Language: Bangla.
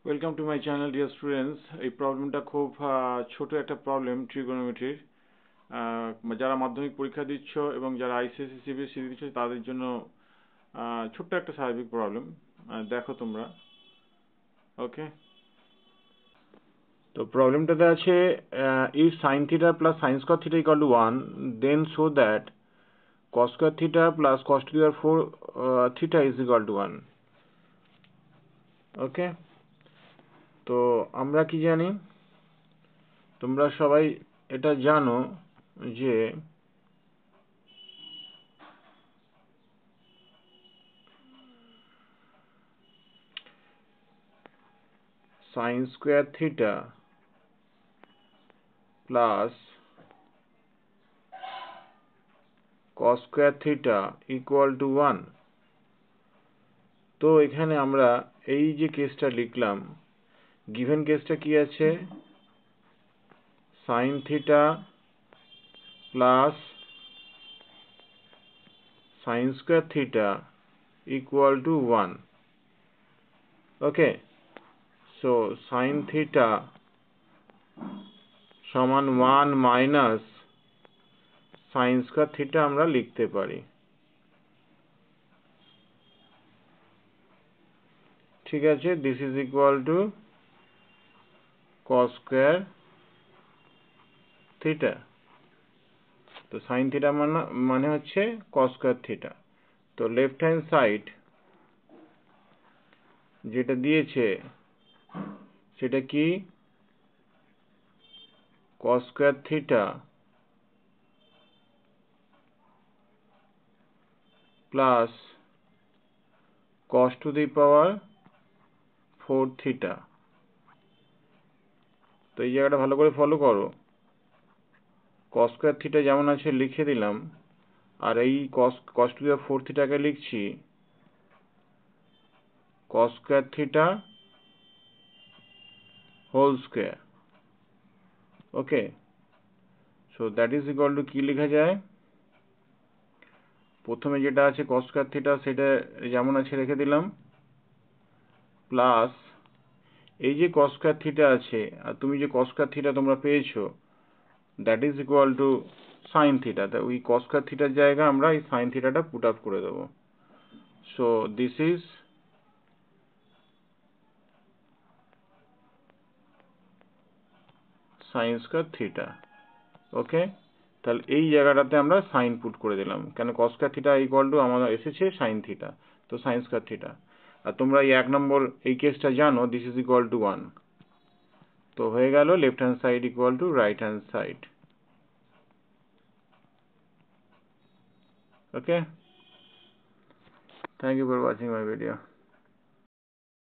Welcome to my channel dear students. এই প্রবলেমটা খুব ছোট একটা প্রবলেম ট্রিগোনোমেট্রির। যারা মাধ্যমিক পরীক্ষা দিচ্ছ এবং যারা আইসিএসসি সিবিএসসি দিচ্ছ তাদের জন্য ছোট্ট একটা স্বাভাবিক প্রবলেম। দেখো তোমরা, ওকে। তো প্রবলেমটাতে আছে if sine theta plus sine square theta equal to 1 then show that cos square theta plus cos to the power 4 theta is equal to 1। Okay, তো আমরা কি জানি, তোমরা সবাই এটা জানো যে sine square theta plus cos square theta equal to 1। তো এখানে আমরা এই যে কেসটা লিখলাম, গিভেন কেসটা কি আছে, sign theta plus sine square theta equal to 1। Okay, so sine theta সমান 1 মাইনাস সাইন স্কয়ার থিটা আমরা লিখতে পারি। ঠিক আছে, this is equal to cos square theta. তো সাইন থিটা মানে হচ্ছে কস স্কয়ার থিটা। তো লেফট হ্যান্ড সাইড যেটা দিয়েছে সেটা কি, cos square theta plus cos to the power 4 theta. তো এই জায়গাটা ভালো করে ফলো করো, কস স্কয়ার থিটা যেমন আছে লিখে দিলাম, আর এই কস টু দি পাওয়ার 4 থিটাকে লিখছি cos square theta whole square. Okay, so that is equal to কি লেখা যায়, প্রথমে যেটা আছে কস স্কয়ার থিটা সেটা যেমন আছে রেখে দিলাম, প্লাস এই যে কস স্কয়ার থিটা আছে আর তুমি যে কস স্কয়ার থিটা তোমরা পেয়েছো that is equal two sine theta. তা ওই কস স্কয়ার থিটার জায়গায় আমরা এই সাইন থিটাটা পুট আপ করে দেবো। So this is sine square theta. Okay, তাহলে এই জায়গাটাতে আমরা সাইন পুট করে দিলাম, কেন cos square theta equal to আমাদের এসেছে সাইন থিটা, তো সাইন স্কয়ার থিটা। আর তোমরা এই 1 নম্বর এই কেসটা জানো, দিস ইজ ইকুয়াল টু 1। তো হয়ে গেল left hand side equal to right hand side. Okay, thank you for watching my video.